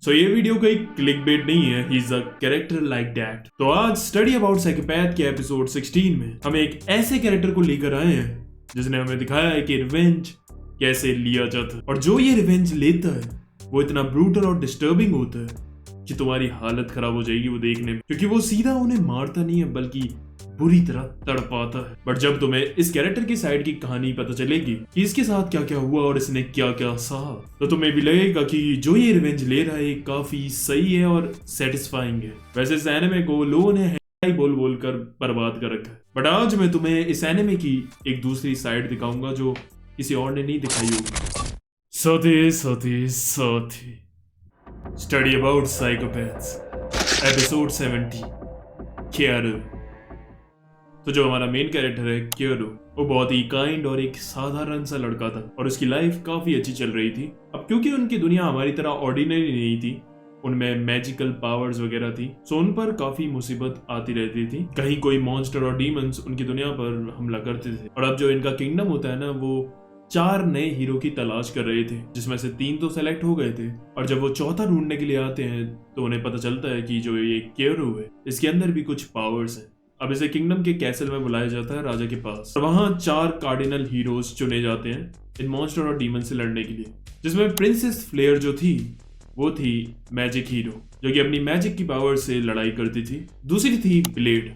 सो ये वीडियो कोई क्लिकबेट नहीं है, he is a character like that. तो आज स्टडी अबाउट साइकोपैथ के एपिसोड 16 में हम एक ऐसे कैरेक्टर को लेकर आए हैं जिसने हमें दिखाया है कि रिवेंज कैसे लिया जाता है, और जो ये रिवेंज लेता है वो इतना ब्रूटल और डिस्टर्बिंग होता है कि तुम्हारी हालत खराब हो जाएगी वो देखने में, क्योंकि वो सीधा उन्हें मारता नहीं है बल्कि बुरी तरह तड़पाता है। बट जब तुम्हें इस कैरेक्टर की साइड की कहानी पता चलेगी कि इसके साथ क्या क्या हुआ और इसने क्या क्या सहा, तो तुम्हें भी लगेगा कि जो ये रिवेंज ले रहा है काफी सही है और सेटिस्फाइंग है। वैसे इस एनिमे को लोगों ने हेंटाई बोल बोल कर बर्बाद कर रखा है, बट आज मैं तुम्हें इस एनिमे की एक दूसरी साइड दिखाऊंगा जो किसी और ने नहीं दिखाई होगी। साथी स्टडी अबाउट साइकोपैथ्स एपिसोड 70 क्यारो। तो जो हमारा मेन कैरेक्टर है क्यारो, वो बहुत ही काइंड और एक साधारण सा लड़का था और उसकी लाइफ काफी अच्छी चल रही थी। अब क्योंकि उनकी दुनिया हमारी तरह ऑर्डिनरी नहीं थी, उनमें मैजिकल पावर्स वगैरह थी, सो उन पर काफी मुसीबत आती रहती थी। कहीं कोई मॉन्स्टर और डीमंस उनकी दुनिया पर हमला करते थे। और अब जो इनका किंगडम होता है ना, वो 4 नए हीरो की तलाश कर रहे थे, जिसमें से 3 तो सेलेक्ट हो गए थे, और जब वो चौथा ढूंढने के लिए आते हैं तो उन्हें पता चलता है कि जो ये क्यारो है इसके अंदर भी कुछ पावर्स है। अब इसे किंगडम के कैसल में बुलाया जाता है राजा के पास, और वहां 4 कार्डिनल हीरोज चुने जाते हैं इन मॉन्स्टर और डीमन से लड़ने के लिए, जिसमें प्रिंसेस फ्लेयर जो थी वो थी मैजिक हीरो जो कि अपनी मैजिक की पावर से लड़ाई करती थी। दूसरी थी ब्लेड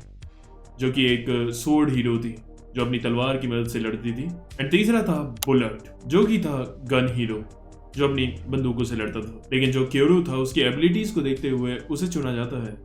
जो कि एक सोर्ड हीरो थी जो अपनी तलवार की मदद से लड़ती थी। एंड तीसरा था बुलेट जो कि था गन हीरो जो अपनी बंदूकों से लड़ता था। लेकिन जो क्यारो था उसकी एबिलिटीज को देखते हुए उसे चुना जाता है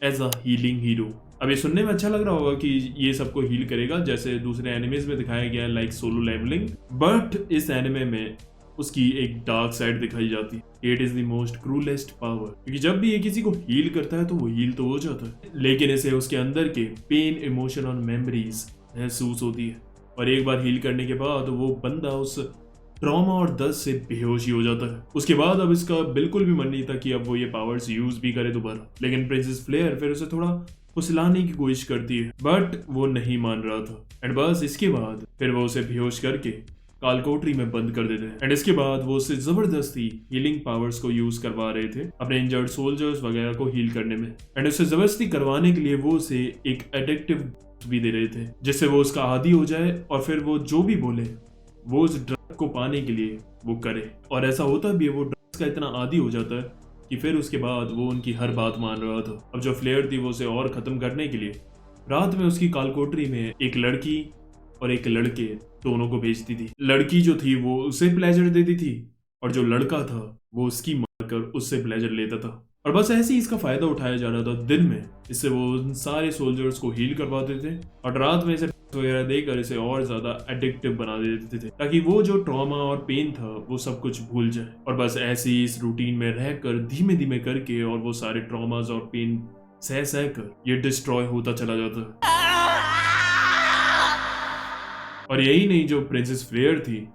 एज अ हीलिंग हीरो। अब ये सुनने में अच्छा लग रहा होगा कि ये सबको हील करेगा जैसे दूसरे एनिमेज में दिखाया गया है, लाइक सोलो लेवलिंग, बट इस एनिमे में उसकी एक डार्क साइड दिखाई जाती है। It is the most cruellest power, क्योंकि जब भी ये किसी को हील करता है तो वो हील तो हो जाता है, लेकिन इसे उसके अंदर के पेन, इमोशन और मेमोरीज महसूस होती है, और एक बार हील करने के बाद वो बंदा उस ट्रॉमा और दर्द से बेहोश ही हो जाता है। उसके बाद अब इसका बिल्कुल भी मन नहीं था कि अब वो ये पावर्स यूज भी करे दोबारा। लेकिन प्रिंसेस फ्लेयर फिर उसे थोड़ा फुसलाने की कोशिश करती है, बट वो नहीं मान रहा था। एंड बस इसके बाद फिर वो उसे बेहोश करके कालकोठरी में बंद कर देते हैं। एंड इसके बाद वो उसे जबरदस्ती हीलिंग पावर्स को यूज करवा रहे थे अपने इंजर्ड सोल्जर्स वगैरह को हील करने में। एंड उसे जबरदस्ती करवाने के लिए वो उसे एक एडिक्टिव भी दे रहे थे जिससे वो उसका आदी हो जाए, और फिर वो जो भी बोले वो उस ड्रग को पाने के लिए वो करे। और ऐसा होता भी है, वो ड्रग्स का इतना आदी हो जाता है कि फिर उसके बाद वो उनकी हर बात मान रहा था। अब जो फ्लेयर थी वो उसे और खत्म करने के लिए रात में उसकी कालकोठरी में एक लड़की और एक लड़के दोनों को भेजती थी। लड़की जो थी वो उसे प्लेजर देती थी, और जो लड़का था वो उसकी मारकर उससे प्लेजर लेता था। और बस ऐसे ही इसका फायदा उठाया जा रहा था दिन में। इससे वो उन सारे सोल्जर्स को हील करवाते थे, और रात में इसे वगैरह देकर इसे और ज्यादा एडिक्टिव बना देते थे ताकि वो जो ट्रॉमा और पेन था वो सब कुछ भूल जाए। और बस ऐसे ही इस रूटीन में रहकर धीमे धीमे करके और वो सारे ट्रॉमास और पेन सह सह कर ये डिस्ट्रॉय होता चला जाता है। और यही नहीं, जो प्रिंसेस फ्लेयर थी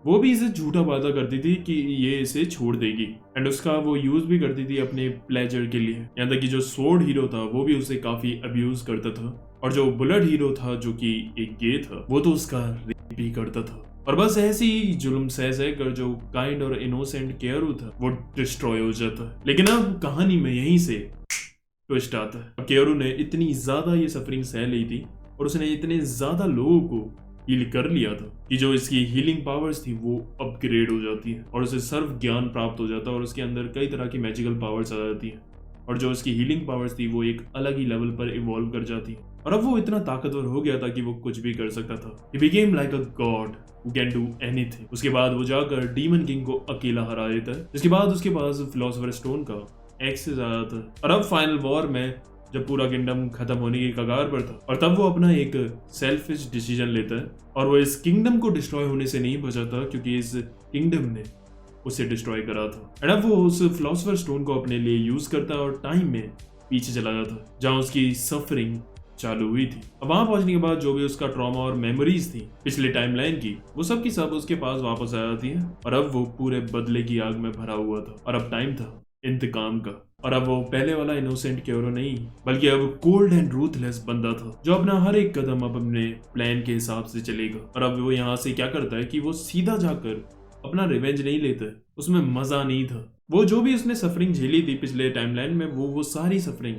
वो भी इसे झूठा वादा करती थी कि ये इसे छोड़ देगी, एंड उसका वो यूज भी करती थी अपने प्लेजर के लिए। यहाँ तक कि जो सोर्ड हीरो था वो भी उसे काफी अब्यूज करता था, और जो बुलेट हीरो था जो कि एक गे था वो तो उसका रेप भी करता था। और बस ऐसे ही जुल्म सह सह कर जो काइंड और इनोसेंट क्यारो था वो डिस्ट्रॉय हो जाता है। लेकिन अब कहानी में यहीं से ट्विस्ट आता है। अब क्यारो ने इतनी ज्यादा ये सफरिंग सह ली थी और उसने इतने ज्यादा लोगों को हील कर लिया था कि जो इसकी हीलिंग पावर्स थी वो अपग्रेड हो जाती है, और उसे सर्व ज्ञान प्राप्त हो जाता है, और उसके अंदर कई तरह की मैजिकल पावर्स आ जाती है, और जो उसकी हीलिंग पावर्स थी वो एक अलग ही लेवल पर इवॉल्व कर जाती है। और अब वो इतना ताकतवर हो गया था कि वो कुछ भी कर सकता था। He became like a god who can do anything। उसके बाद वो जाकर डीमन किंग को अकेला हरा देता है, जिसके बाद उसके पास फिलोसोफर स्टोन का एक्सेस आ जाता है। और अब फाइनल वॉर में जब पूरा किंगडम खत्म होने की कगार पर था, और तब वो अपना एक सेल्फिश डिसीजन लेता है, और वो इस किंगडम को डिस्ट्रॉय होने से नहीं बचाता क्योंकि इस किंगडम ने उसे डिस्ट्रॉय करा था। एंड अब वो उस फिलोसोफर स्टोन को अपने लिए यूज करता है और टाइम में पीछे चला जाता है जहां उसकी सफरिंग चालू हुई थी। अब वहां पहुंचने के बाद जो भी उसका ट्रॉमा और मेमोरीज थी पिछले टाइमलाइन की, वो सब की सब उसके पास वापस आ जाती है, और अब वो पूरे बदले की आग में भरा हुआ था, और अब टाइम था इंतकाम का। और अब वो पहले वाला इनोसेंट क्यारो नहीं बल्कि अब कोल्ड एंड रूथलेस बंदा था जो अपना हर एक कदम अब अपने प्लान के हिसाब से चलेगा। और अब वो यहाँ से क्या करता है कि वो सीधा जाकर अपना रिवेंज नहीं लेता है, उसमें मजा नहीं था, वो जो भी उसने सफरिंग झेली थी पिछले टाइमलाइन में, वो सारी सफरिंग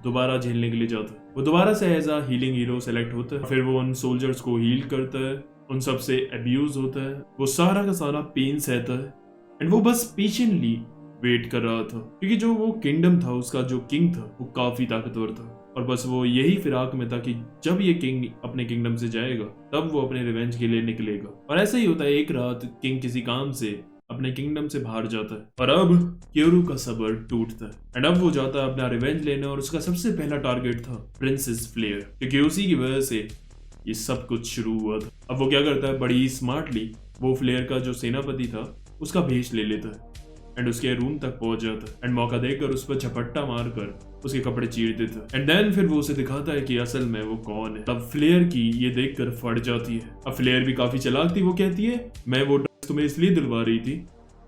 दोबारा झेलने के लिए जाता है। वो दोबारा से as a healing hero select होता है, फिर वो उन सोल्जर्स को हील करता है, उन सब से अब्यूज होता है, वो सारा का सारा पेन सहता है एंड वो बस पेशेंटली वेट कर रहा था, क्योंकि जो वो किंगडम था उसका जो किंग था वो काफी ताकतवर था और बस वो यही फिराक में था कि जब ये किंग अपने किंगडम से जाएगा तब वो अपने रिवेंज के लिए निकलेगा। और ऐसा ही होता है, एक रात किंग किसी काम से अपने किंगडम से बाहर जाता है और अब क्योरू का सब्र टूटता है एंड अब वो जाता है अपना रिवेंज लेने और उसका सबसे पहला टारगेट था प्रिंसेस फ्लेयर, क्योंकि उसी की वजह से ये सब कुछ शुरू हुआ था। अब वो क्या करता है, बड़ी स्मार्टली वो फ्लेयर का जो सेनापति था उसका भेष ले लेता है एंड उसके रूम तक पहुंच जाता है एंड मौका देकर उस पर झपट्टा मारकर उसके कपड़े चीर देता है एंड देन फिर वो उसे दिखाता है कि असल में वो कौन है। अब फ्लेयर की ये देखकर फट जाती है। अब फ्लेयर भी काफी चालाक थी, वो कहती है मैं वो ड्रग्स तुम्हें इसलिए दिलवा रही थी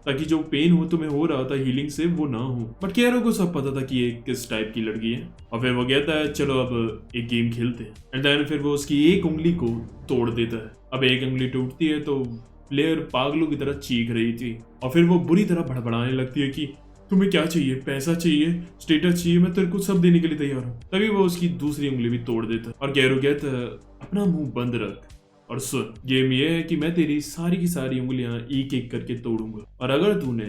ताकि जो पेन हो तुम्हें हो रहा था हीलिंग से वो ना हो। बट केरो को सब पता था कि ये किस टाइप की लड़की है और फिर वो कहता है चलो अब एक गेम खेलते हैं एंड देन फिर वो उसकी एक उंगली को तोड़ देता है। अब एक उंगली टूटती है तो प्लेयर पागलों की तरह चीख रही थी और फिर वो बुरी तरह भड़बड़ाने लगती है कि तुम्हें क्या चाहिए, पैसा चाहिए, स्टेटस चाहिए, मैं तेरे को सब देने के लिए तैयार हूँ। तभी वो उसकी दूसरी उंगली भी तोड़ देता है और केरो कहता है अपना मुंह बंद रख और सुन, गेम ये है कि मैं तेरी सारी की सारी उंगलियां एक एक करके तोड़ूंगा और अगर तूने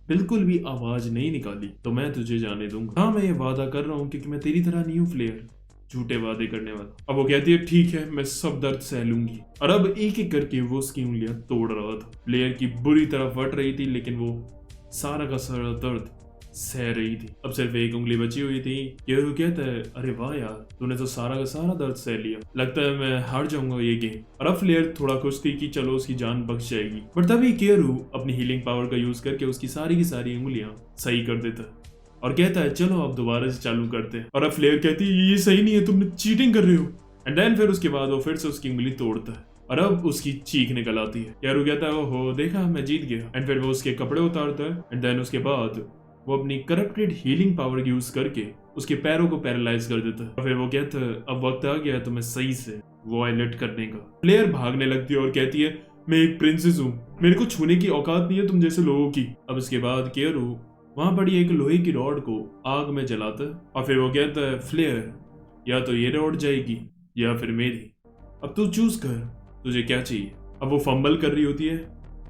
बिल्कुल भी आवाज नहीं निकाली तो मैं तुझे जाने दूंगा। हाँ मैं ये वादा कर रहा हूँ क्योंकि मैं तेरी तरह नहीं हूँ फ्लेयर, झूठे वादे करने वाला। अब वो कहती है ठीक है मैं सब दर्द सह लूंगी और अब एक एक करके वो उसकी उंगलियां तोड़ रहा था। प्लेयर की बुरी तरह फट रही थी लेकिन वो सारा का सारा दर्द सह रही थी। अब सिर्फ एक उंगली बची हुई थी। केरू कहता है अरे वाह यार तूने तो सारा का सारा दर्द सह लिया, लगता है मैं हार जाऊंगा ये गेम। और अब फ्लेयर थोड़ा खुश थी कि चलो उसकी जान बच जाएगी, बट तभी केरू अपनी हीलिंग पावर का यूज करके उसकी सारी की सारी उंगलियां सही कर देता है और कहता है चलो अब दोबारा से चालू करते हैं। और अब फ्लेयर कहती है ये सही नहीं है, तुमने चीटिंग कर रहे हो। एंड देन फिर उसके बाद वो फिर से उसकी उंगली तोड़ता है और अब उसकी चीख निकल आती है। यारू कहता है ओहो देखा मैं जीत गया। एंड फिर वो उसके कपड़े उतारता है एंड देन उसके बाद वो अपनी करप्टेड हीलिंग पावर यूज करके उसके पैरों को पैरालाइज कर देता है और फिर वो कहता है अब वक्त आ गया तुम्हें सही से वॉयलेट करने का। प्लेयर भागने लगती है और कहती है मैं एक प्रिंसेस हूँ, मेरे को छूने की औकात नहीं है तुम जैसे लोगों की। अब इसके बाद केरू वहां पड़ी एक लोहे की रॉड को आग में जलाता है और फिर वो कहता है फ्लेयर या तो ये रॉड जाएगी या फिर मेरी, अब तू चूज कर तुझे क्या चाहिए। अब वो फंबल कर रही होती है।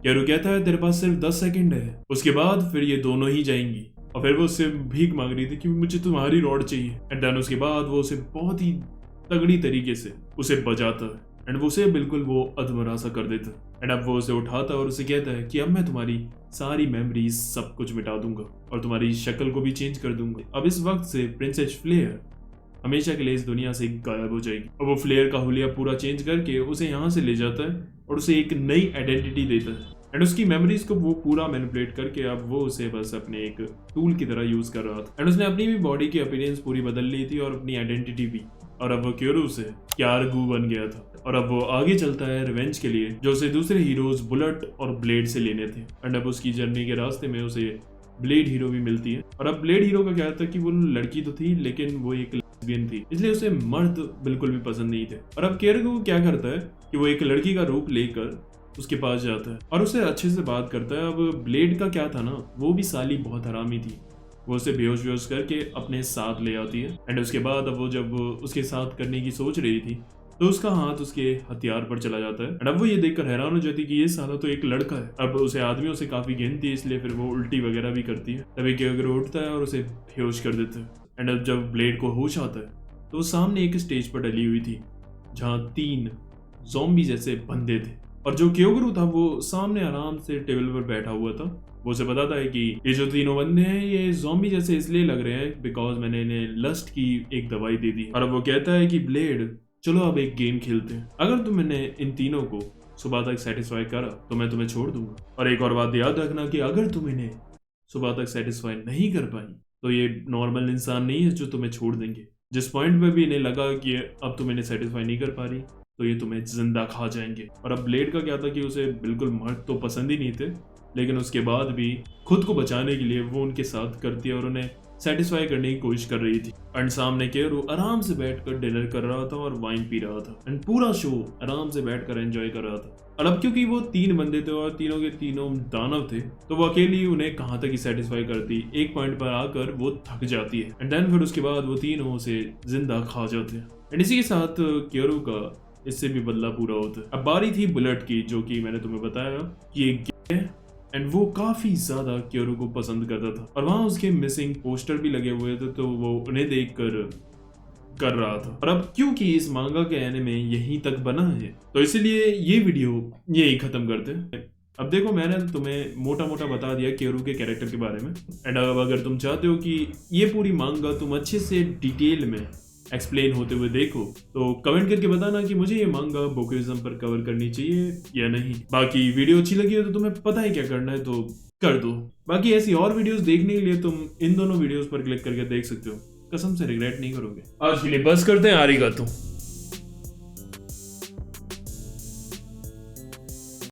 केरू कहता है तेरे पास सिर्फ 10 सेकंड है, उसके बाद फिर ये दोनों ही जाएंगी। और फिर वो उससे भीख मांग रही थी कि मुझे तुम्हारी रॉड चाहिए एंड देन उसके बाद वो उसे बहुत ही तगड़ी तरीके से उसे बजाता है एंड वो उसे बिल्कुल वो अधमरा सा कर देता है। एंड अब वो उसे उठाता है और उसे कहता है कि अब मैं तुम्हारी सारी मेमोरीज सब कुछ मिटा दूंगा और तुम्हारी शक्ल को भी चेंज कर दूंगा। अब इस वक्त से प्रिंसेस फ्लेयर हमेशा के लिए इस दुनिया से गायब हो जाएगी। अब वो फ्लेयर का हुलिया पूरा चेंज करके उसे यहाँ से ले जाता है और उसे एक नई आइडेंटिटी देता है एंड उसकी मेमोरीज को वो पूरा मैनिपुलेट करके अब वो उसे बस अपने एक टूल की तरह यूज कर रहा था एंड उसने अपनी भी बॉडी की अपीयरेंस पूरी बदल ली थी और अपनी आइडेंटिटी भी। और अब वो क्योरू से क्यारगू बन गया था और अब वो आगे चलता है रिवेंज के लिए जो उसे दूसरे हीरोज बुलेट और ब्लेड से लेने थे। एंड अब उसकी जर्नी के रास्ते में उसे ब्लेड हीरो भी मिलती है और अब ब्लेड हीरो का क्या था कि वो लड़की तो थी लेकिन वो एक लेस्बियन थी, इसलिए उसे मर्द बिल्कुल भी पसंद नहीं थे। और अब क्यारगू क्या करता है कि वो एक लड़की का रूप लेकर उसके पास जाता है और उसे अच्छे से बात करता है। अब ब्लेड का क्या था ना, वो भी साली बहुत हरामी थी, वो उसे बेहोश करके अपने साथ ले आती है एंड उसके बाद अब वो जब उसके साथ करने की सोच रही थी तो उसका हाथ उसके हथियार पर चला जाता है एंड अब वो ये देखकर हैरान हो जाती है कि ये साला तो एक लड़का है। अब उसे आदमियों से काफी घिनती है इसलिए फिर वो उल्टी वगैरह भी करती है। तभी क्योरू उठता है और उसे बेहोश कर देता है एंड अब जब ब्लेड को होश आता है तो वो सामने एक स्टेज पर डली हुई थी जहाँ 3 ज़ॉम्बी जैसे बंदे थे और जो क्योरू था वो सामने आराम से टेबल पर बैठा हुआ था। वो उसे बताता है कि ये जो 3 बंदे हैं ये ज़ॉम्बी जैसे इसलिए लग रहे हैं बिकॉज मैंने इन्हें लस्ट की एक दवाई दे दी। और अब वो कहता है कि ब्लेड चलो अब एक गेम खेलते हैं, अगर तुमने इन तीनों को सुबह तक सेटिस्फाई करा तो मैं तुम्हें छोड़ दूंगा और एक और बात याद रखना कि अगर तुम इन्हें सुबह तक सेटिस्फाई नहीं कर पाई तो ये नॉर्मल इंसान नहीं है जो तुम्हें छोड़ देंगे। जिस पॉइंट पे भी इन्हें लगा कि अब तुम इन्हें सेटिस्फाई नहीं कर पा रही तो ये तुम्हें जिंदा खा जाएंगे। और अब ब्लेड का क्या था कि उसे बिल्कुल मर्द तो पसंद ही नहीं थे लेकिन उसके बाद भी खुद को बचाने के लिए वो उनके साथ करती है और उन्हें सेटिस्फाई करने की कोशिश कर रही थी। एंड सामने केरू आराम से बैठकर डिनर कर रहा था और वाइन पी रहा था एंड पूरा शो आराम से बैठकर एंजॉय कर रहा था। और अब क्योंकि वो 3 बंदे थे और तीनों के तीनों दानव थे, तो वो अकेली उन्हें कहाँ तक ही सेटिस्फाई करती। एक पॉइंट पर आकर वो थक जाती है एंड देन फिर उसके बाद वो तीनों उसे जिंदा खा जाते हैं। एंड इसी के साथ क्योरो का इससे भी बदला पूरा होता है। अब बारी थी बुलेट की, जो कि मैंने तुम्हें बताया कि एक गे है एंड वो काफी ज्यादा क्योरो को पसंद करता था और वहां उसके मिसिंग पोस्टर भी लगे हुए थे, तो वो उन्हें देखकर कर रहा था। और अब क्योंकि इस मांगा के एनिमे यहीं तक बना है, तो इसलिए ये वीडियो यही खत्म करते हैं। अब देखो, मैंने तुम्हें मोटा मोटा बता दिया क्योरो के कैरेक्टर के बारे में एंड अब अगर तुम चाहते हो कि ये पूरी मांगा तुम अच्छे से डिटेल में एक्सप्लेन होते हुए देखो, तो कमेंट करके बताना कि मुझे ये मांगा बोकुइज्म पर कवर करनी चाहिए या नहीं। बाकी वीडियो अच्छी लगी हो तो तुम्हें पता है क्या करना है, तो कर दो। बाकी ऐसी और वीडियोस देखने के लिए तुम इन दोनों वीडियोस पर क्लिक करके देख सकते हो। कसम से रिग्रेट नहीं करोगे। आज के लिए बस करते हैं। आरिगातो।